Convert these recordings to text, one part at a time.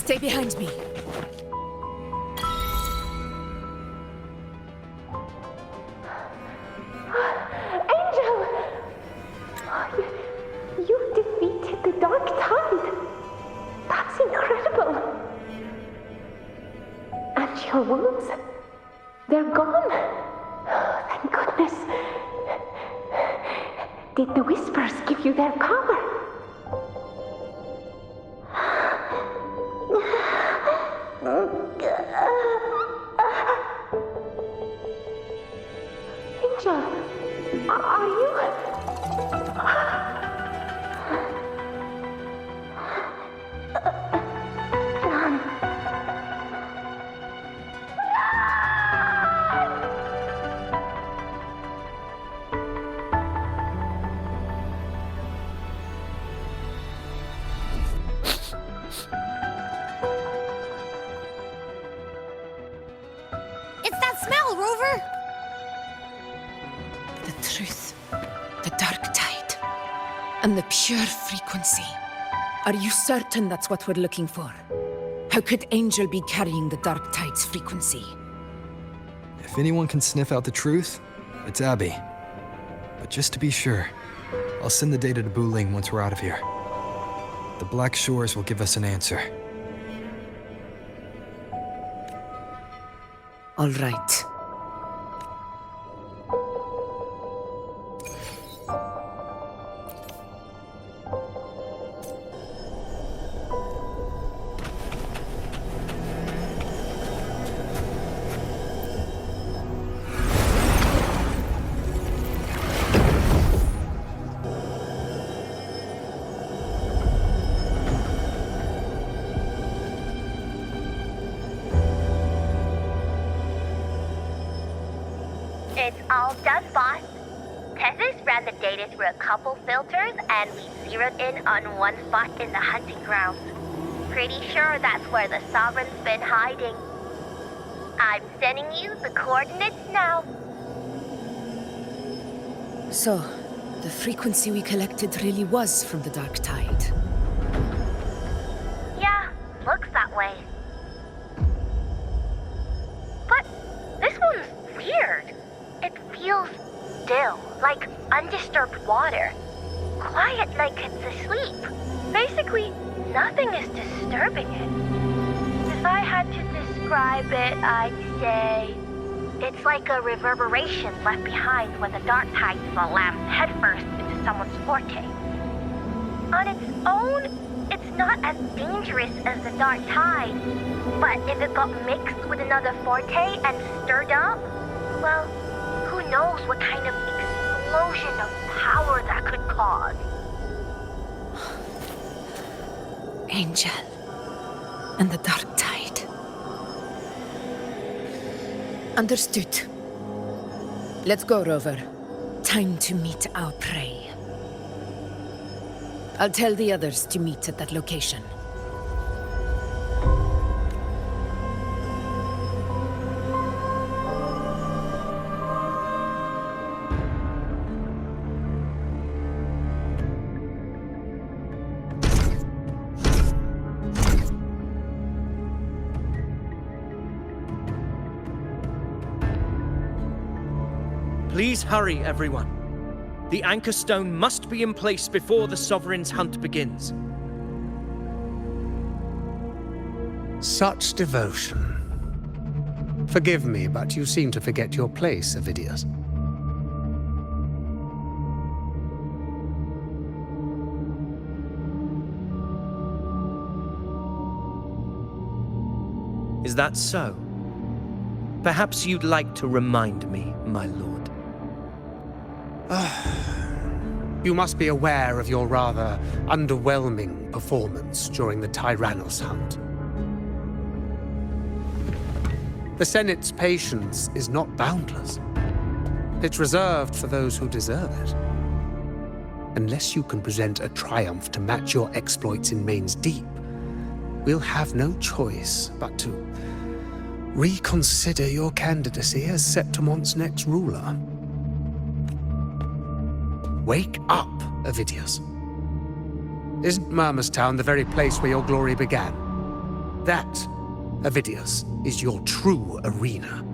Stay behind me. Angel! You defeated the Dark Tide. That's incredible. And your wounds, they're gone. Thank goodness. Did the Whispers give you their power? Angel, are you... It's that smell, Rover! The truth, the dark tide, and the pure frequency. Are you certain that's what we're looking for? How could Angel be carrying the dark tide's frequency? If anyone can sniff out the truth, it's Abby. But just to be sure, I'll send the data to Buling once we're out of here. The Black Shores will give us an answer. All right. It's all done, boss. Tethys ran the data through a couple filters, and we zeroed in on one spot in the hunting grounds. Pretty sure that's where the Sovereign's been hiding. I'm sending you the coordinates now. So, the frequency we collected really was from the dark tide. Yeah, looks that way. But this one's weird. It feels still, like undisturbed water. Quiet like it's asleep. Basically, nothing is disturbing it. If I had to describe it, I'd say it's like a reverberation left behind when the dark tide slams headfirst into someone's forte. On its own, it's not as dangerous as the dark tide, but if it got mixed with another forte and stirred up, well, who knows what kind of explosion of power that could cause. Angel and the dark tide. Understood. Let's go, Rover. Time to meet our prey. I'll tell the others to meet at that location. Please hurry, everyone. The anchor stone must be in place before the Sovereign's hunt begins. Such devotion. Forgive me, but you seem to forget your place, Avidius. Is that so? Perhaps you'd like to remind me, my lord. You must be aware of your rather underwhelming performance during the Tyrannos hunt. The Senate's patience is not boundless. It's reserved for those who deserve it. Unless you can present a triumph to match your exploits in Main's Deep, we'll have no choice but to reconsider your candidacy as Septimon's next ruler. Wake up, Avidius. Isn't Murmustown the very place where your glory began? That, Avidius, is your true arena.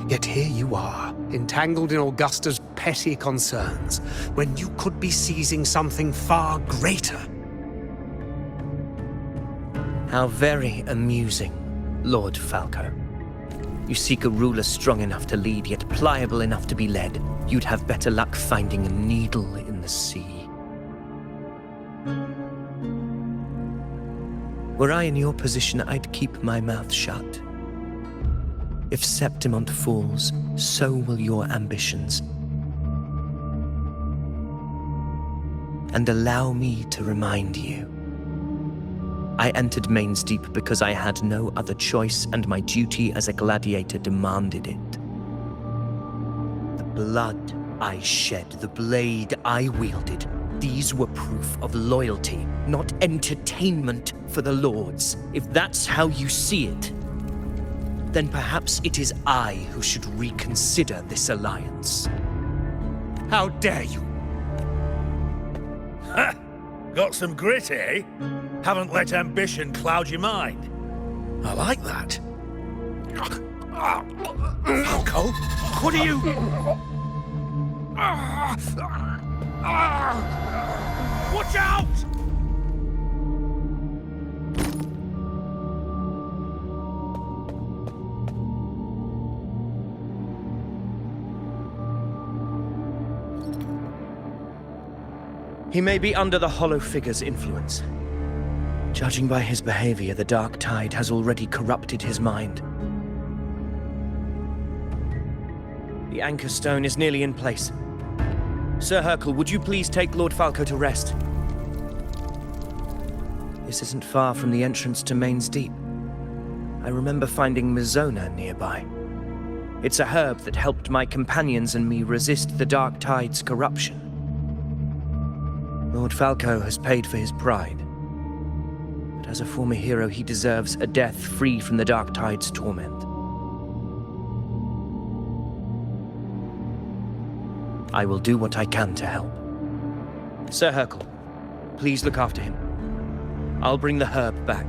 Yet here you are, entangled in Augusta's petty concerns, when you could be seizing something far greater. How very amusing, Lord Falco. You seek a ruler strong enough to lead, yet pliable enough to be led. You'd have better luck finding a needle in the sea. Were I in your position, I'd keep my mouth shut. If Septimont falls, so will your ambitions. And allow me to remind you, I entered Main's Deep because I had no other choice, and my duty as a gladiator demanded it. The blood I shed, the blade I wielded, these were proof of loyalty, not entertainment for the Lords. If that's how you see it, then perhaps it is I who should reconsider this alliance. How dare you? Ha! Got some grit, eh? Haven't let ambition cloud your mind. I like that. Falco, what are you... Watch out! He may be under the Hollow Figure's influence. Judging by his behavior, the Dark Tide has already corrupted his mind. The Anchor Stone is nearly in place. Sir Hercule, would you please take Lord Falco to rest? This isn't far from the entrance to Main's Deep. I remember finding Mizona nearby. It's a herb that helped my companions and me resist the Dark Tide's corruption. Lord Falco has paid for his pride. But as a former hero, he deserves a death free from the Dark Tide's torment. I will do what I can to help. Sir Hercule, please look after him. I'll bring the herb back.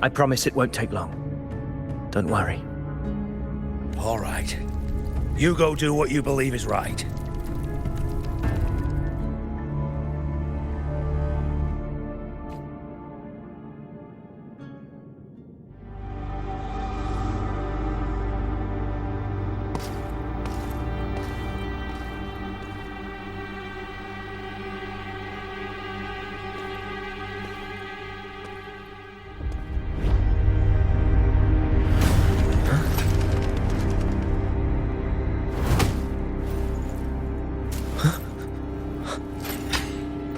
I promise it won't take long. Don't worry. All right. You go do what you believe is right.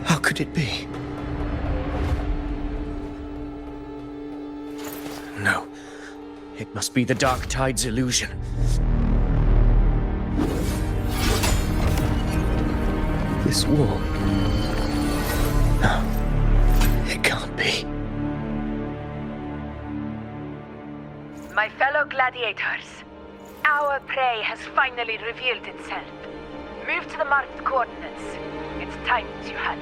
How could it be? No. It must be the Dark Tide's illusion. This wall... No. It can't be. My fellow gladiators, our prey has finally revealed itself. Move to the marked coordinates. It's time to hunt.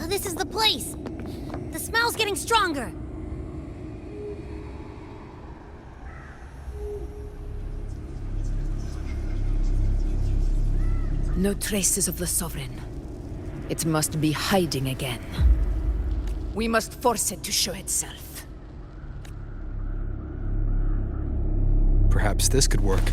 This is the place! The smell's getting stronger! No traces of the Sovereign. It must be hiding again. We must force it to show itself. Perhaps this could work.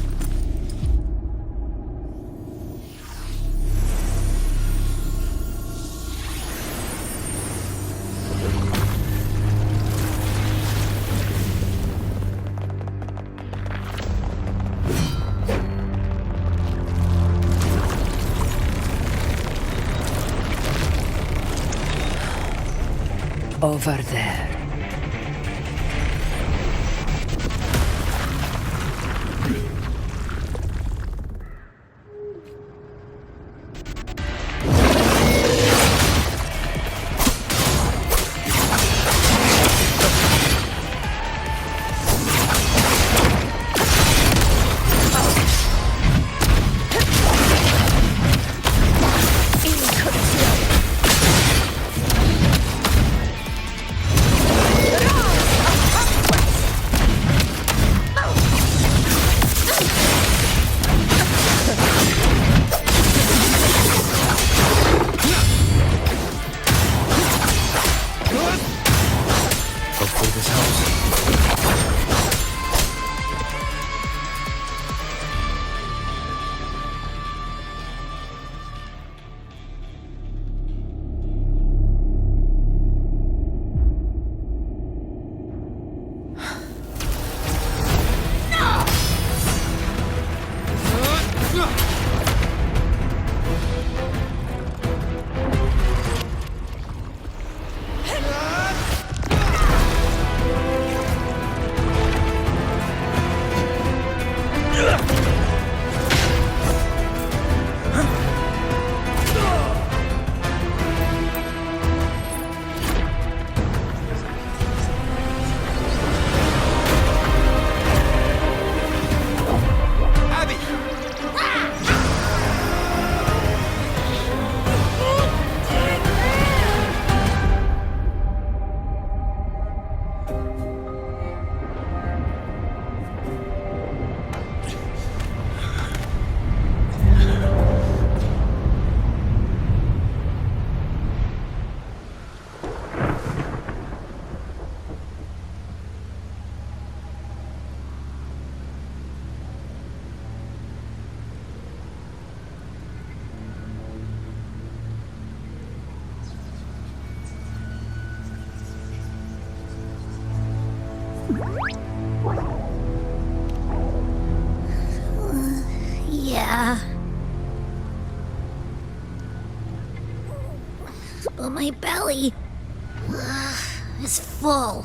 Over there. Hopefully this helps. Yeah. But my belly is full.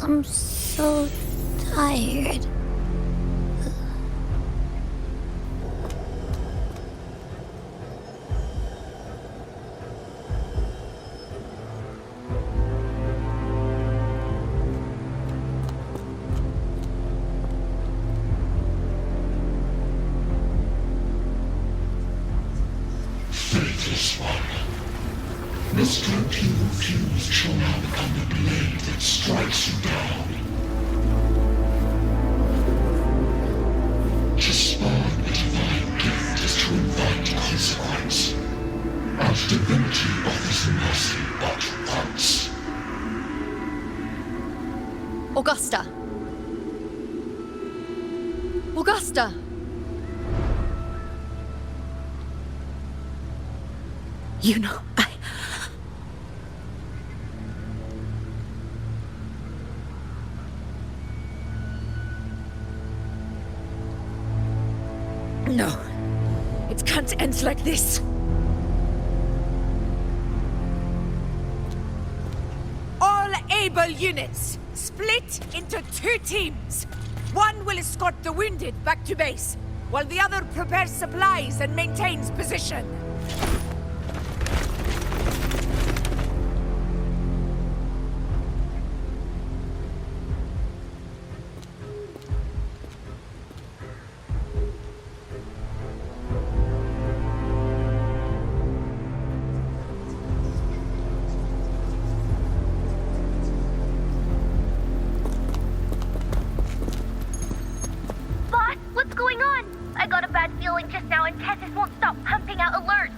I'm so tired. Faithless one. The strength you refuse shall now become the blade that strikes you down. To spawn a divine gift is to invite consequence. And divinity offers mercy but once. Augusta! Augusta! You know, No. It can't end like this. All able units, split into 2 teams. One will escort the wounded back to base, while the other prepares supplies and maintains position. Boss, what's going on? I got a bad feeling just now and Tessus won't stop pumping out alerts.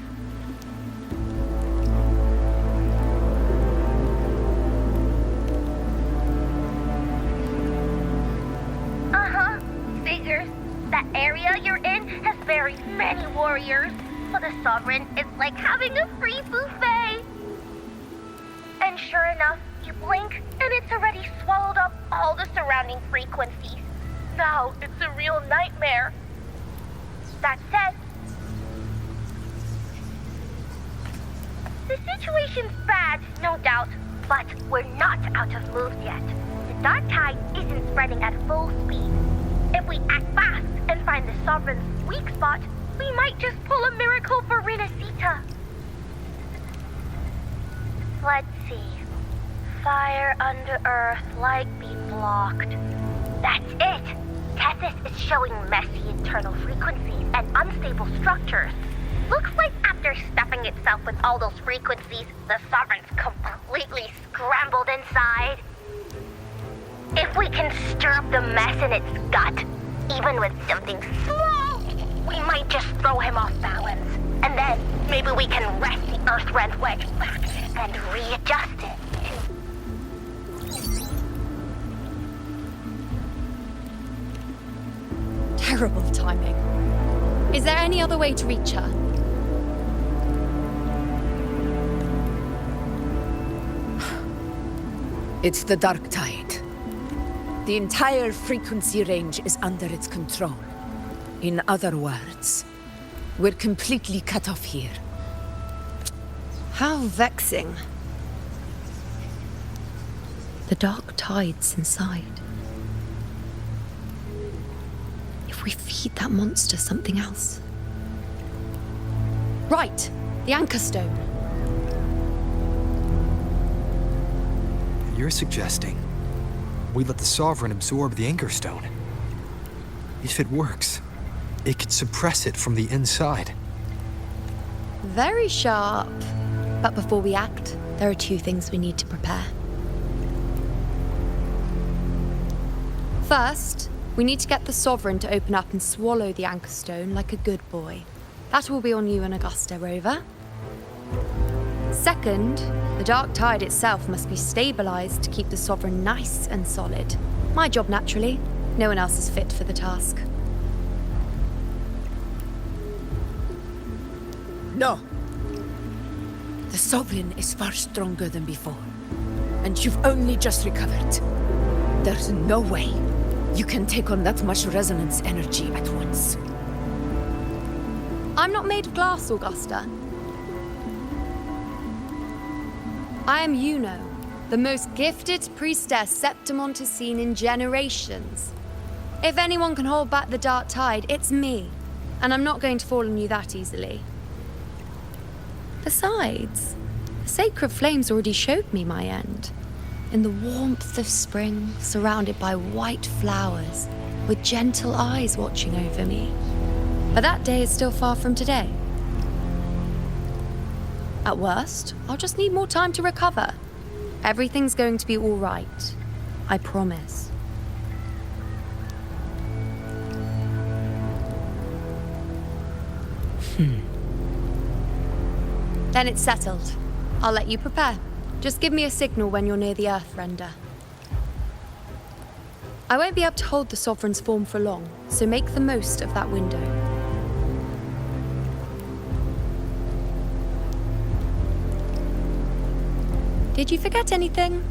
Uh-huh. Figures. That area you're in has very many warriors. For the Sovereign, it's like having a free buffet. And sure enough, you blink, and it's already swallowed up all the surrounding frequencies. Now it's a real nightmare. That said, The situation's bad, no doubt, but we're not out of moves yet. The dark tide isn't spreading at full speed. If we act fast and find the Sovereign's weak spot, we might just pull a miracle for Renacita. Let's see. Fire under earth, light be blocked. That's it! Tethys is showing messy internal frequencies and unstable structures. Looks like after stuffing itself with all those frequencies, the Sovereign's completely scrambled inside. If we can stir up the mess in its gut, even with something small, we might just throw him off balance. And then maybe we can wrest the Earth-rent wedge back and readjust it. Terrible timing. Is there any other way to reach her? It's the dark tide. The entire frequency range is under its control. In other words, we're completely cut off here. How vexing. The dark tide's inside. If we feed that monster something else. Right, the anchor stone. You're suggesting we let the Sovereign absorb the Anchor Stone. If it works, it could suppress it from the inside. Very sharp. But before we act, there are two things we need to prepare. First, we need to get the Sovereign to open up and swallow the Anchor Stone like a good boy. That will be on you and Augusta, Rover. Second, the dark tide itself must be stabilized to keep the Sovereign nice and solid. My job, naturally. No one else is fit for the task. No. The Sovereign is far stronger than before. And you've only just recovered. There's no way you can take on that much resonance energy at once. I'm not made of glass, Augusta. I am Juno, the most gifted priestess Septimont has seen in generations. If anyone can hold back the dark tide, it's me. And I'm not going to fall on you that easily. Besides, the sacred flames already showed me my end. In the warmth of spring, surrounded by white flowers, with gentle eyes watching over me. But that day is still far from today. At worst, I'll just need more time to recover. Everything's going to be all right. I promise. Then it's settled. I'll let you prepare. Just give me a signal when you're near the Earthrender. I won't be able to hold the Sovereign's form for long, so make the most of that window. Did you forget anything?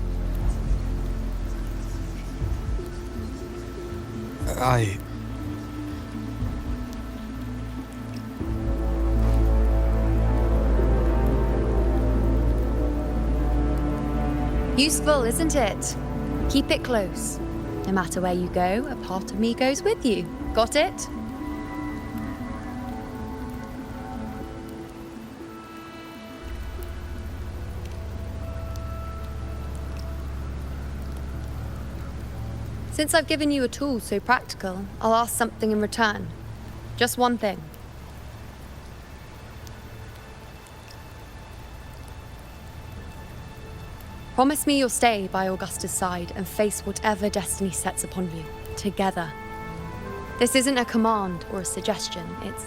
Useful, isn't it? Keep it close. No matter where you go, a part of me goes with you. Got it? Since I've given you a tool so practical, I'll ask something in return. Just one thing. Promise me you'll stay by Augusta's side and face whatever destiny sets upon you, together. This isn't a command or a suggestion, it's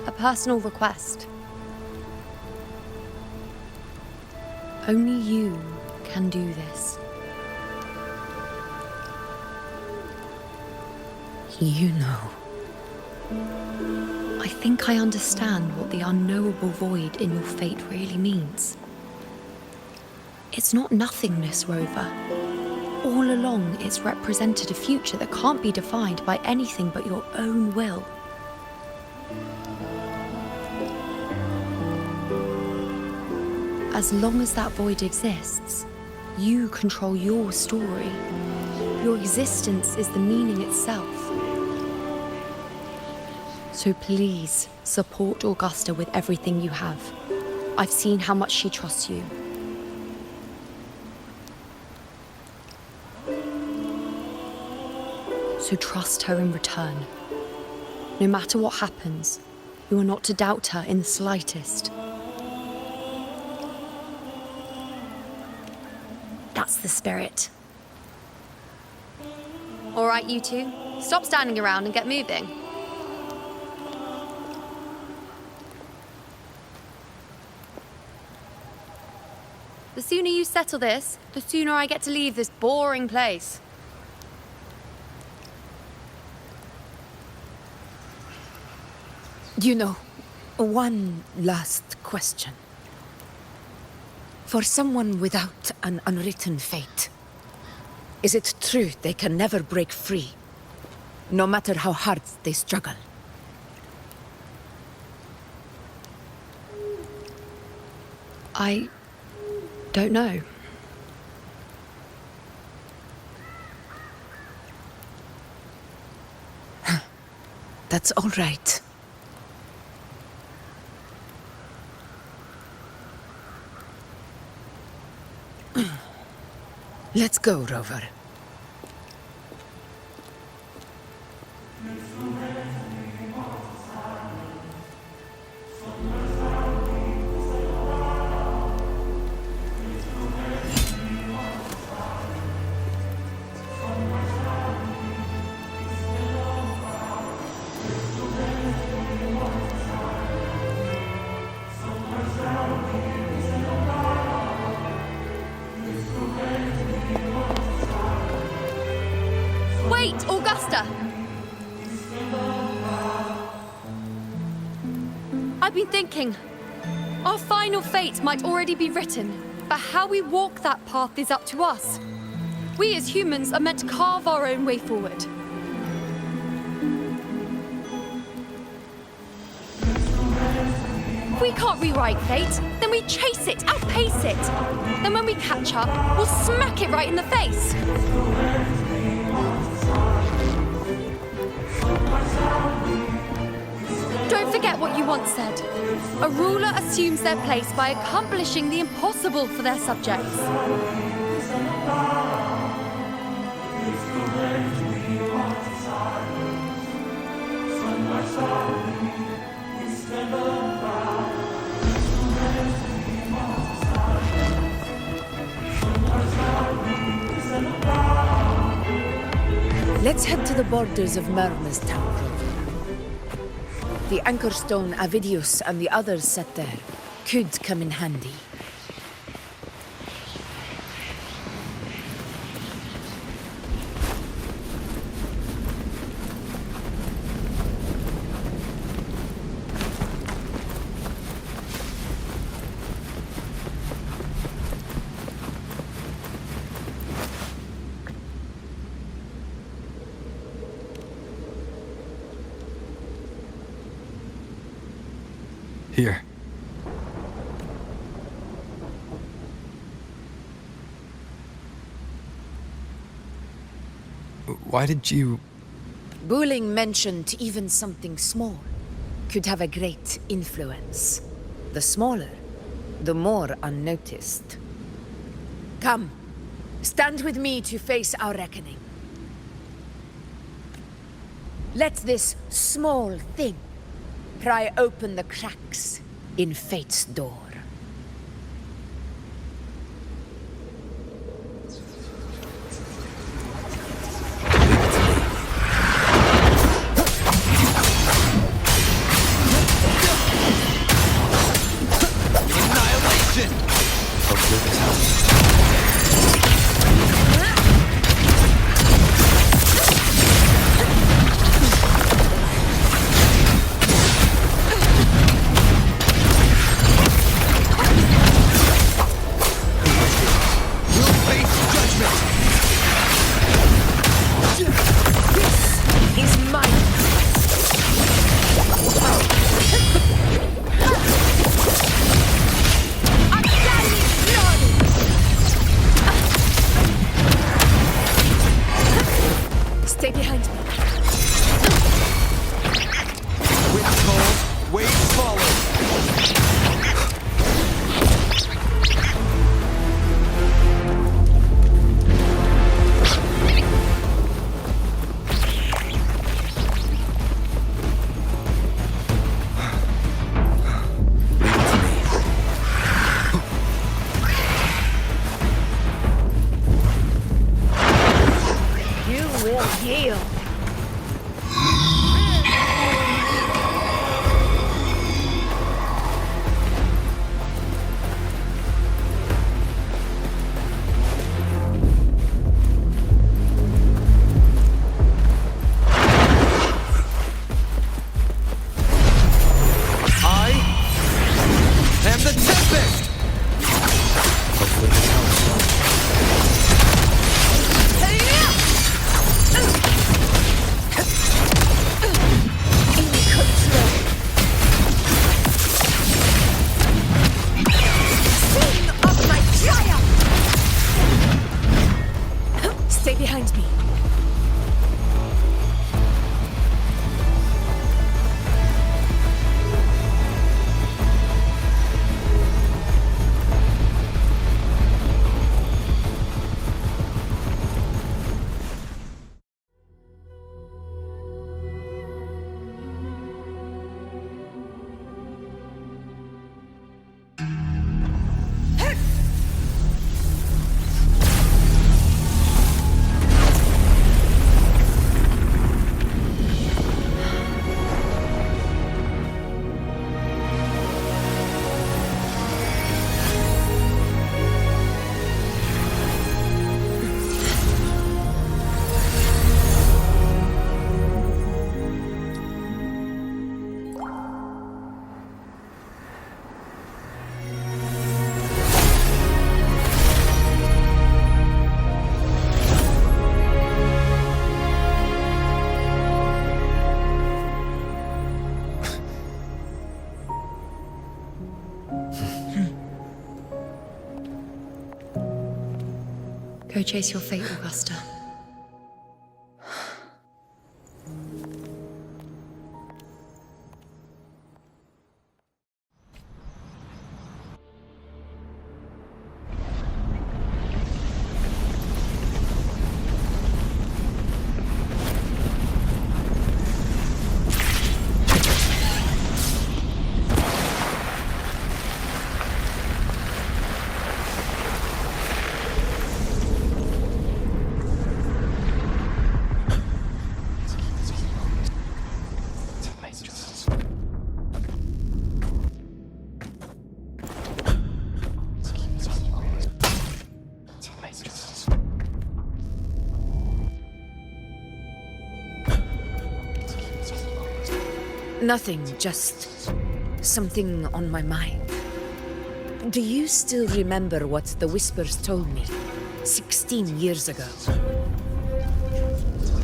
a personal request. Only you can do this. You know. I think I understand what the unknowable void in your fate really means. It's not nothingness, Rover. All along, it's represented a future that can't be defined by anything but your own will. as long as that void exists, you control your story. Your existence is the meaning itself. So please, support Augusta with everything you have. I've seen how much she trusts you. So trust her in return. No matter what happens, you are not to doubt her in the slightest. That's the spirit. All right, you two, stop standing around and get moving. The sooner you settle this, the sooner I get to leave this boring place. You know, one last question. For someone without an unwritten fate, is it true they can never break free, no matter how hard they struggle? I don't know. That's all right. Let's go, Rover. Wait, Augusta! I've been thinking, our final fate might already be written, but how we walk that path is up to us. We as humans are meant to carve our own way forward. If we can't rewrite fate, then we chase it, outpace it. Then when we catch up, we'll smack it right in the face. Don't forget what you once said. A ruler assumes their place by accomplishing the impossible for their subjects. Let's head to the borders of Myrna's town, Rover. The anchor stone Avidius and the others set there could come in handy. Here. Why did you... Buling mentioned even something small could have a great influence. The smaller, the more unnoticed. Come, stand with me to face our reckoning. Let this small thing pry open the cracks in fate's door. Annihilation! Hopefully this helps. I'm standing The Tempest! Hopefully this helps. Stay behind me. Go chase your fate, Augusta. Nothing, just something on my mind. Do you still remember what the Whispers told me 16 years ago?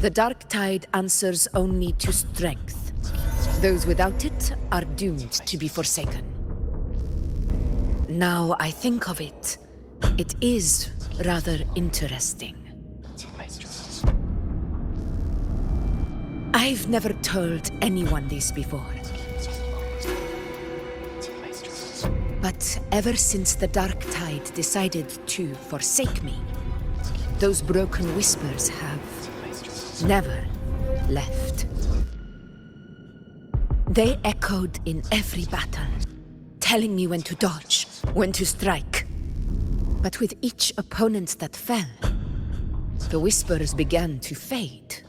The dark tide answers only to strength. Those without it are doomed to be forsaken. Now I think of it, it is rather interesting. I've never told anyone this before. But ever since the dark tide decided to forsake me, those broken whispers have never left. They echoed in every battle, telling me when to dodge, when to strike. But with each opponent that fell, the whispers began to fade.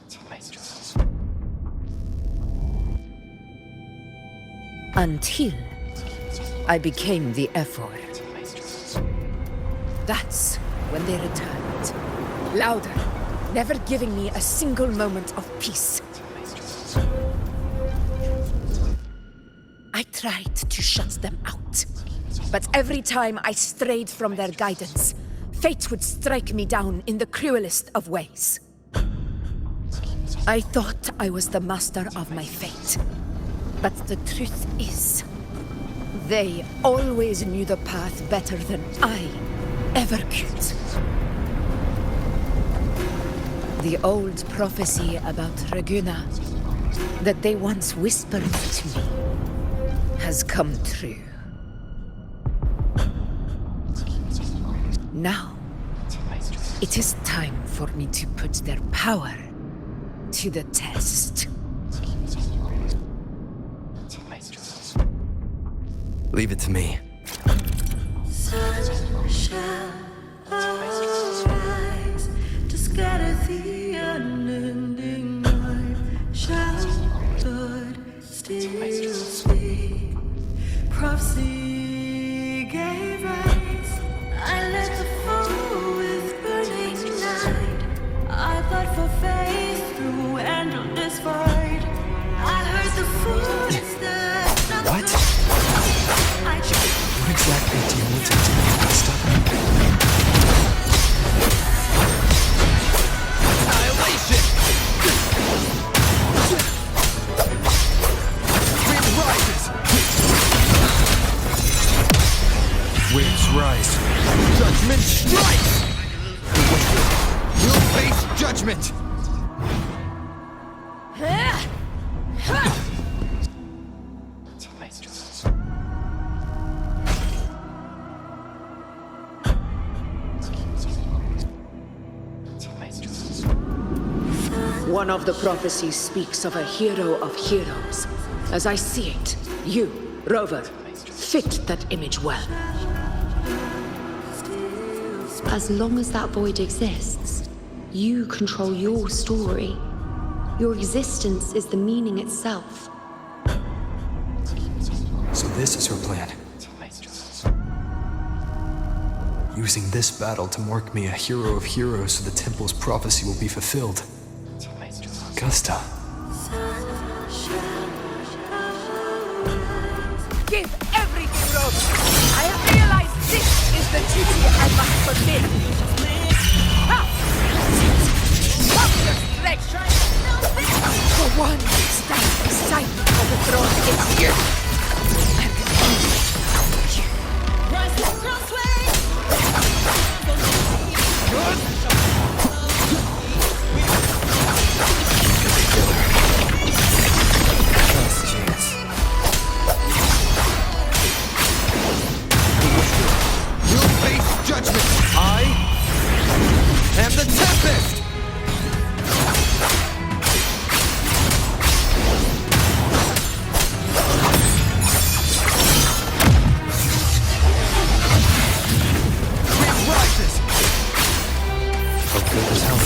Until I became the Ephor. That's when they returned. Louder, never giving me a single moment of peace. I tried to shut them out, but every time I strayed from their guidance, fate would strike me down in the cruelest of ways. I thought I was the master of my fate. But the truth is, they always knew the path better than I ever could. The old prophecy about Raguna, that they once whispered to me, has come true. Now, it is time for me to put their power to the test. Leave it to me. Sun shall arise to scatter the unending night. Shall God still speak? Prophecy gave rise. I led the foe with burning light. I fought for faith through endless fight. I heard the voice that What? exactly do you want to do, Augusta? Annihilation! Wind rises! Winds rise. Judgment strikes! You'll face judgment! One of the prophecies speaks of a hero of heroes. As I see it, you, Rover, fit that image well. As long as that void exists, you control your story. Your existence is the meaning itself. So this is her plan. Using this battle to mark me a hero of heroes so the temple's prophecy will be fulfilled. Augusta. Give everything, Rover. I have realized this is the duty I must fulfill. Up your strength! For one who stands beside me on the throne is you. I can only you. Last chance. You'll face judgment. I am the Tempest. Wind rises. How good is hell?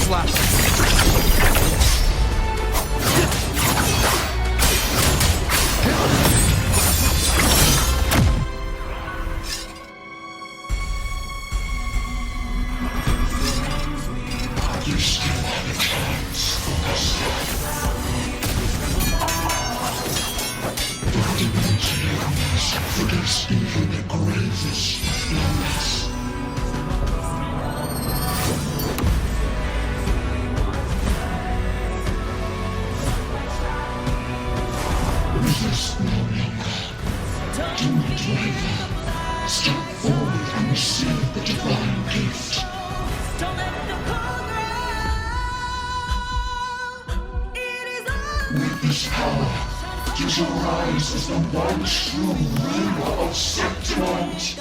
Slap. You still have a chance, Augusta. Your divinity forgets even the gravest illness. Resist no longer. Do it, Raven. Step forward and receive the divine gift. With this power, you shall rise as the one true ruler of Septimont.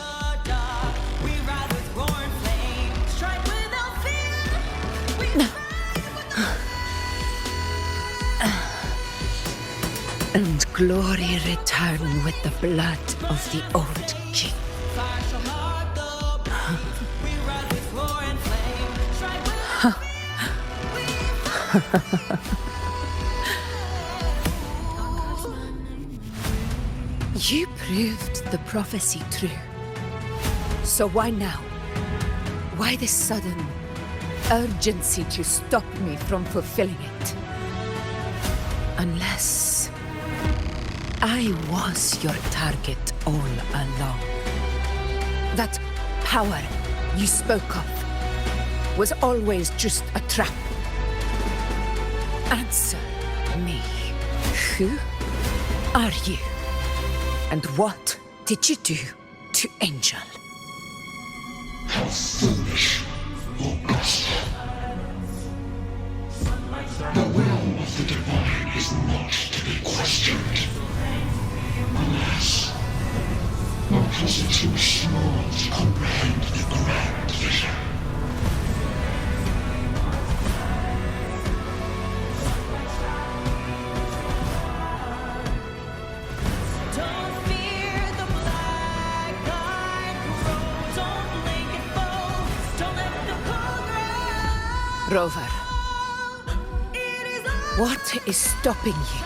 And glory return with the blood of the old king. You proved the prophecy true. So why now? Why this sudden urgency to stop me from fulfilling it? Unless I was your target all along. That power you spoke of was always just a trap. Answer me. Who are you? And what did you do to Angel? How foolish, Augusta. The will of the divine is not to be questioned. Alas, one has it too small to comprehend the grand vision. Rover, what is stopping you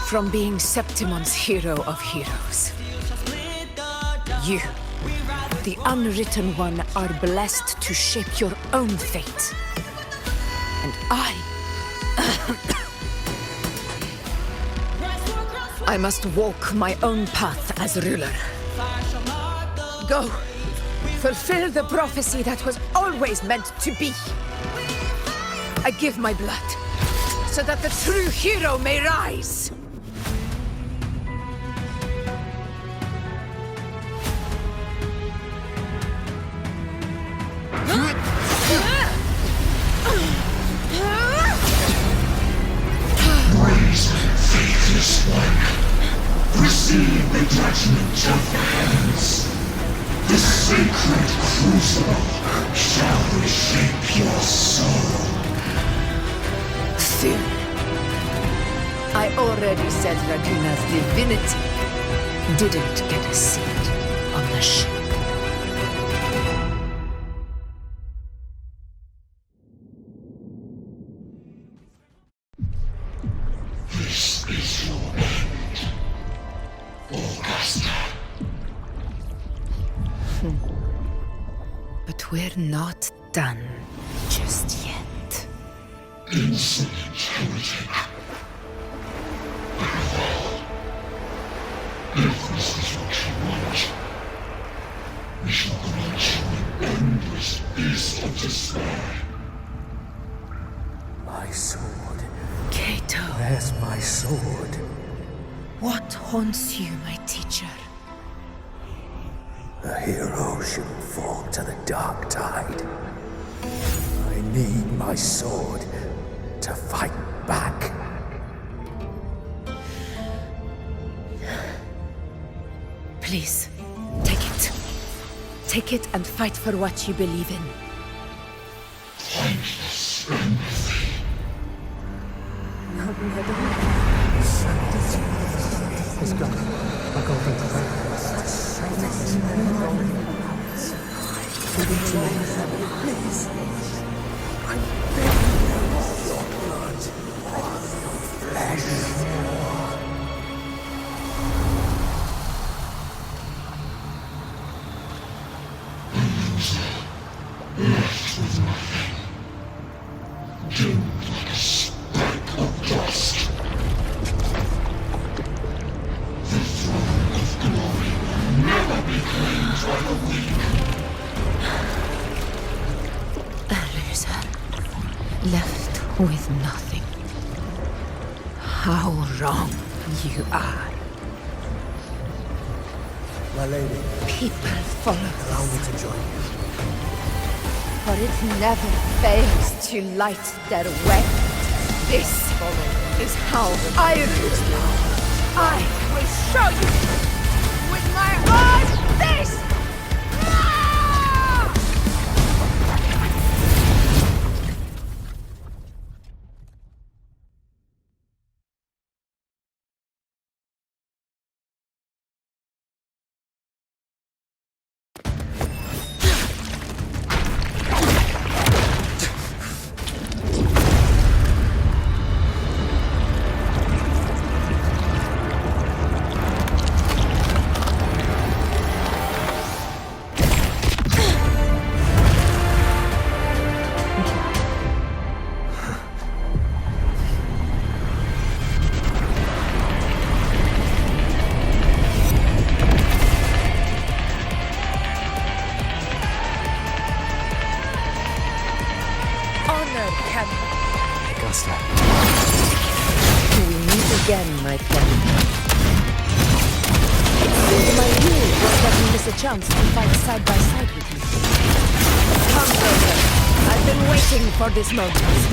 from being Septimon's hero of heroes? You, the unwritten one, are blessed to shape your own fate. And I I must walk my own path as ruler. Go. Fulfill the prophecy that was always meant to be. I give my blood, so that the true hero may rise. Raise, faithless one. Receive the judgment of the heavens. The sacred crucible shall reshape your soul. Soon. I already said Raguna's divinity didn't get a seat on the ship. This is your end, Augusta. But we're not done just yet. Insolent heretic. Very well. If this is what you want, we shall grant you an endless peace of despair. My sword. Cato. Where's my sword? What haunts you, my teacher? A hero shouldn't fall to the dark tide. I need my sword to fight back. Please, take it. Take it and fight for what you believe in. Thankless empathy. Let's go. I'll go Please. I'm begging you. Your blood. Your flesh. Left with nothing. Doomed like a speck of dust. The throne of glory will never be claimed by the weak. A loser. Left with nothing. How wrong you are. My lady. People follow Allow me to join you. For it never fails to light their way. This is how I rule. I will show you with my own face! Augusta. We meet again, my friend. My rule was that we miss a chance to fight side by side with you. Come, brother. I've been waiting for this moment.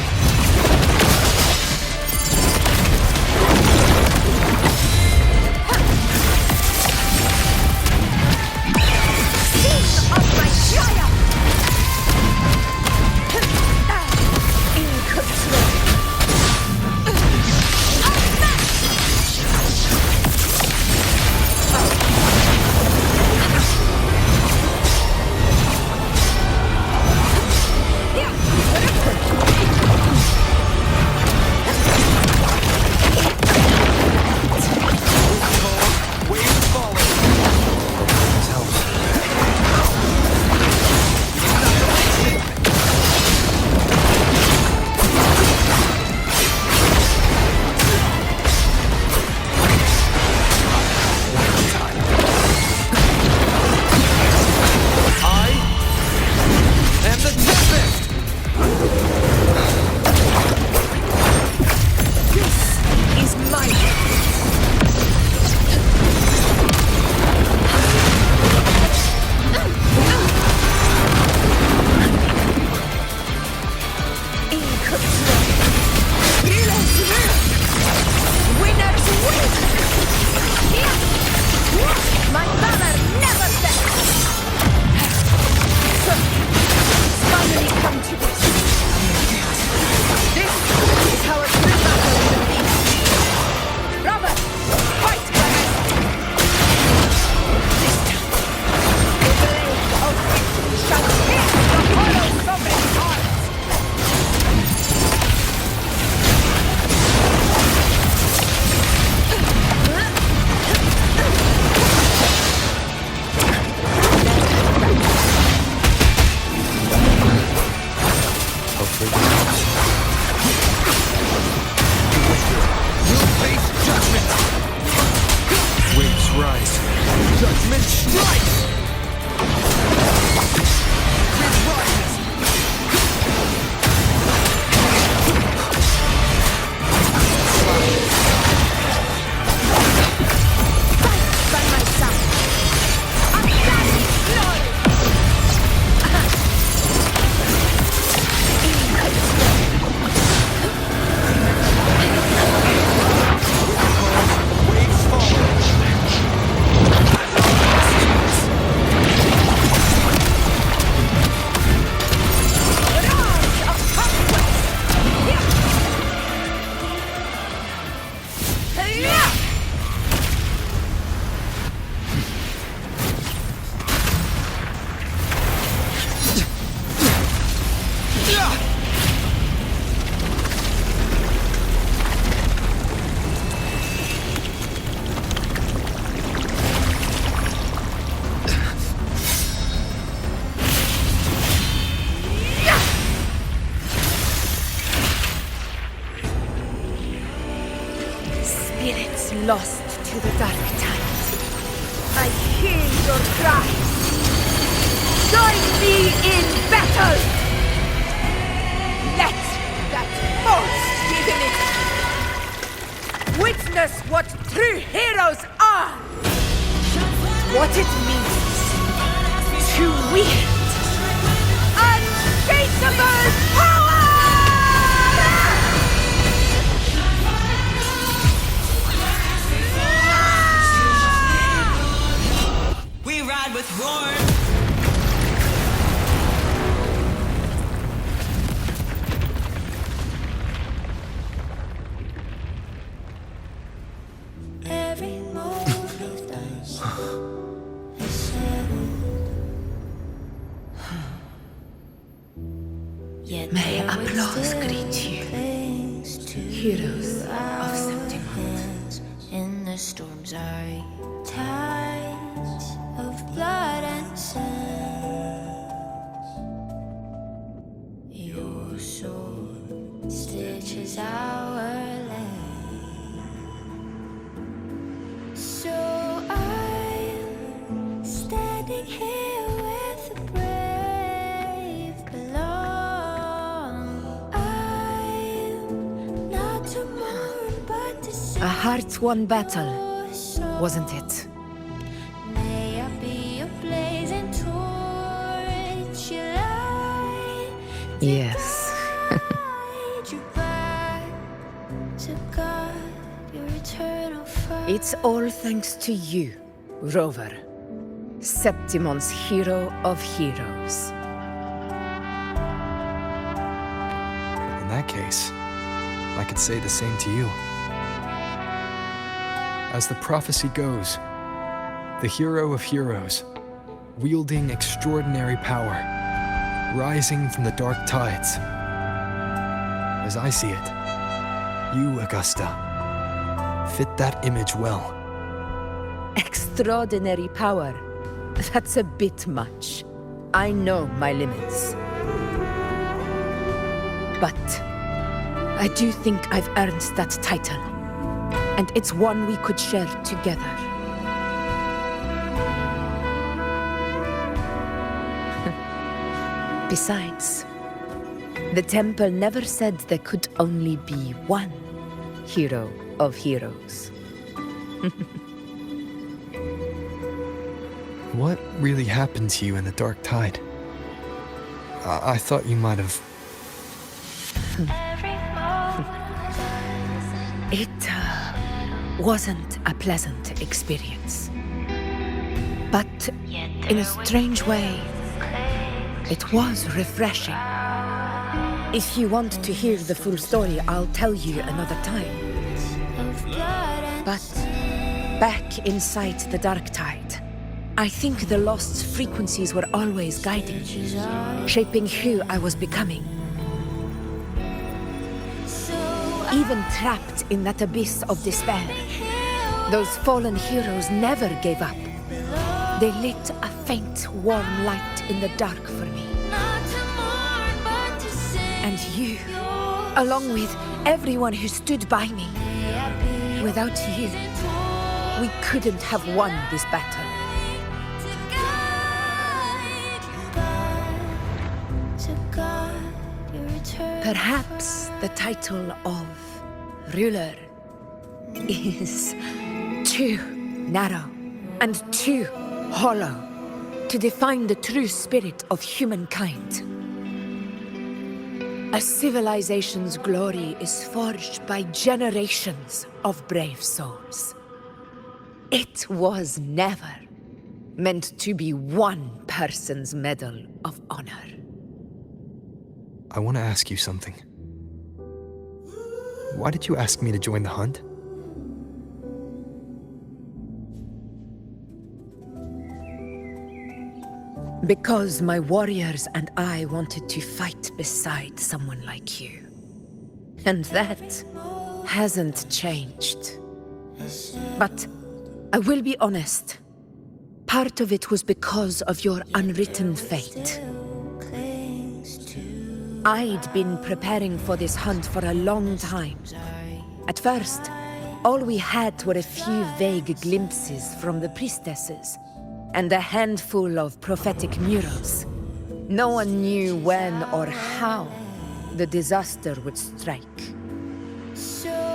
Spirits lost to the dark tide. I hear your cries. Join me in battle! Let that force be limited. Witness what true heroes are! What it means to wield untraceable power! We ride with roar. Every move you've done is settled. May applause greet you, heroes of Septimont. In the storms are tides of blood and sand. Your sword stitches our land. So I'm standing here with the brave belong. I'm not to mourn, but to A hard-won battle, wasn't it? May I be a blazing torch, you light Yes. guide you back to God, your eternal fire. It's all thanks to you, Rover, Septimon's hero of heroes. In that case, I could say the same to you. As the prophecy goes, the hero of heroes, wielding extraordinary power, rising from the dark tides. As I see it, you, Augusta, fit that image well. Extraordinary power. That's a bit much. I know my limits. But I do think I've earned that title. And it's one we could share together. Besides, the temple never said there could only be one hero of heroes. What really happened to you in the dark tide? I thought you might have... It wasn't a pleasant experience. But in a strange way, it was refreshing. If you want to hear the full story, I'll tell you another time. But back inside the dark tide, I think the lost frequencies were always guiding me, shaping who I was becoming. Even trapped in that abyss of despair, those fallen heroes never gave up. They lit a faint, warm light in the dark for me. And you, along with everyone who stood by me. Without you, we couldn't have won this battle. Perhaps the title of ruler is too narrow and too hollow to define the true spirit of humankind. A civilization's glory is forged by generations of brave souls. It was never meant to be one person's medal of honor. I want to ask you something. Why did you ask me to join the hunt? Because my warriors and I wanted to fight beside someone like you. And that hasn't changed. But I will be honest. Part of it was because of your unwritten fate. I'd been preparing for this hunt for a long time. At first, all we had were a few vague glimpses from the priestesses, and a handful of prophetic murals. No one knew when or how the disaster would strike.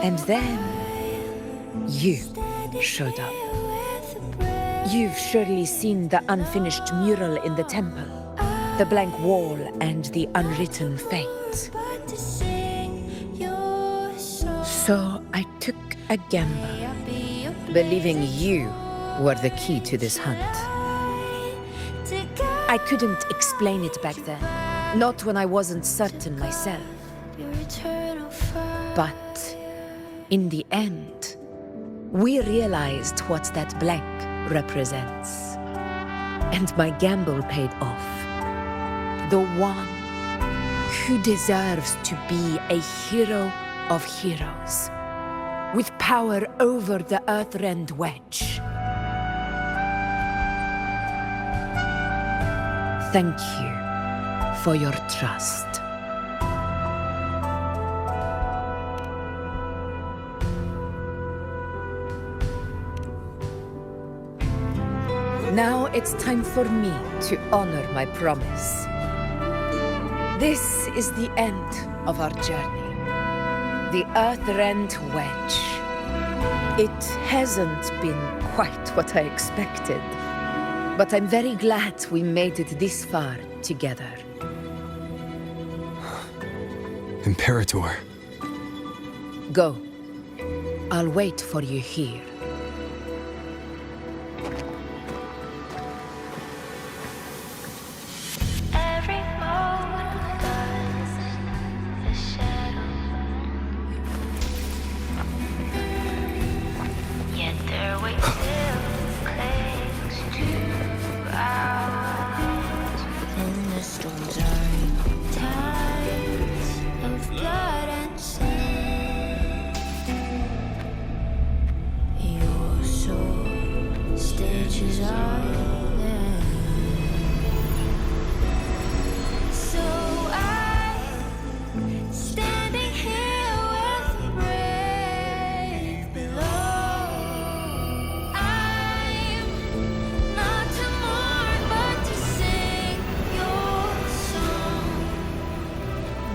And then, you showed up. You've surely seen the unfinished mural in the temple, the blank wall and the unwritten fate. So I took a gamble, believing you were the key to this hunt. I couldn't explain it back then, not when I wasn't certain myself. But in the end, we realized what that blank represents. And my gamble paid off. The one who deserves to be a hero of heroes, with power over the Earthrend Wedge. Thank you for your trust. Now it's time for me to honor my promise. This is the end of our journey. The Earthrend Wedge. It hasn't been quite what I expected, but I'm very glad we made it this far together. Imperator. Go. I'll wait for you here. Every moment does the shadow, yet their weight still clings to ours. Within the storms are tides of blood and sin. Your soul stages are. So I'm standing here with the brave below. I'm not to mourn, but to sing your song.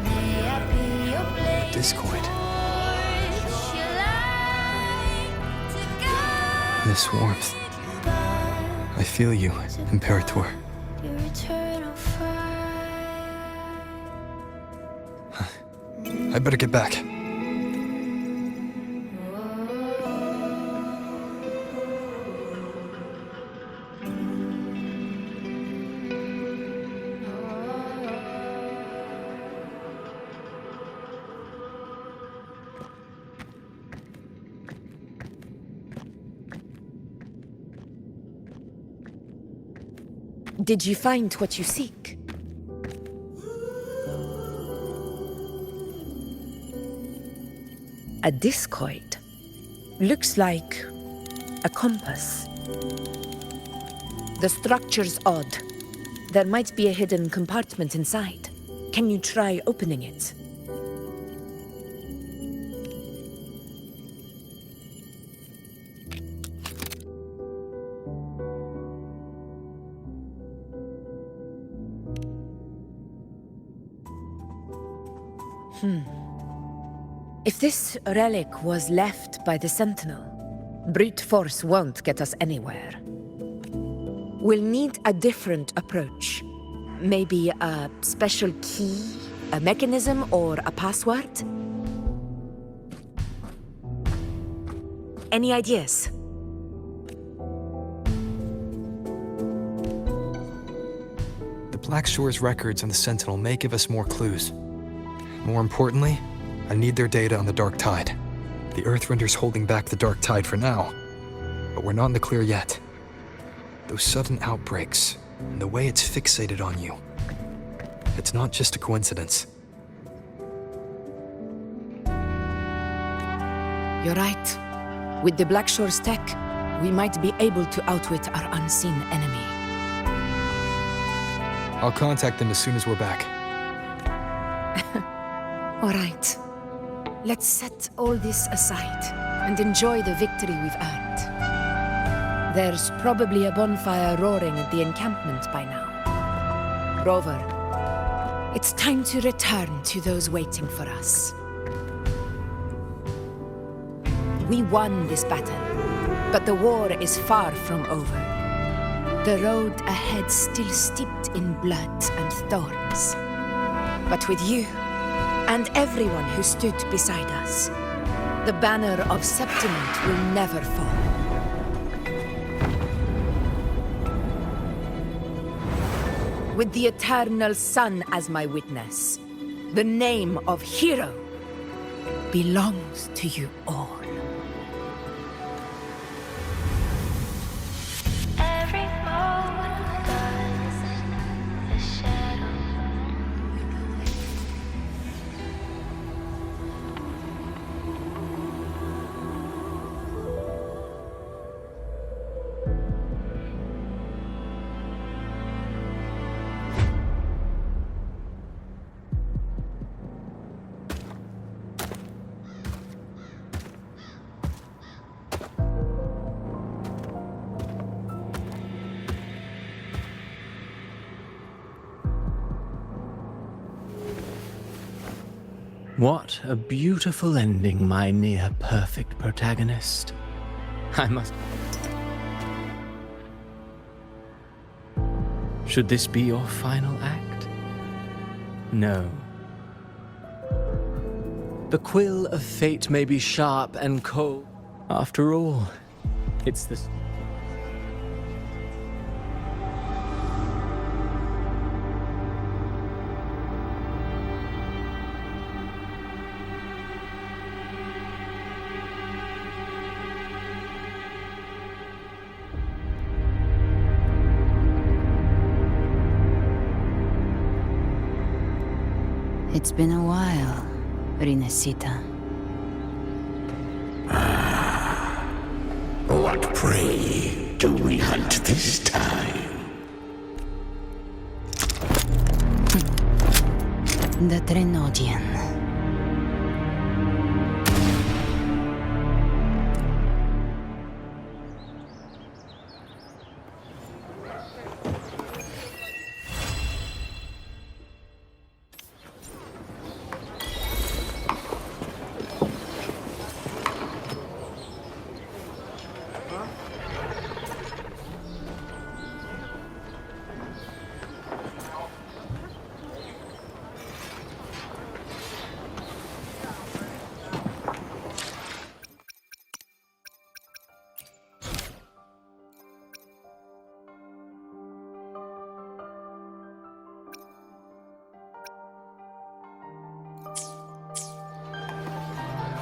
May I be your blade, Discord. torch, your light to guide This warmth. I feel you, Imperator. your eternal fire. I better get back. Did you find what you seek? A discoid. Looks like a compass. The structure's odd. There might be a hidden compartment inside. Can you try opening it? If this relic was left by the Sentinel, brute force won't get us anywhere. We'll need a different approach. Maybe a special key, a mechanism, or a password? Any ideas? The Black Shore's records on the Sentinel may give us more clues. More importantly, I need their data on the Dark Tide. The Earthrender's holding back the Dark Tide for now, but we're not in the clear yet. Those sudden outbreaks, and the way it's fixated on you, it's not just a coincidence. You're right. With the Black Shore's tech, we might be able to outwit our unseen enemy. I'll contact them as soon as we're back. All right. Let's set all this aside and enjoy the victory we've earned. There's probably a bonfire roaring at the encampment by now. Rover, it's time to return to those waiting for us. We won this battle, but the war is far from over. The road ahead still steeped in blood and thorns. But with you, and everyone who stood beside us, the banner of Septiment will never fall. With the eternal sun as my witness, the name of hero belongs to you all. Every moment does the shadow. What a beautiful ending, my near-perfect protagonist. I must... Should this be your final act? No. The quill of fate may be sharp and cold. After all, it's the... It's been a while, Rinesita. What prey do we hunt this time? The Trenodian.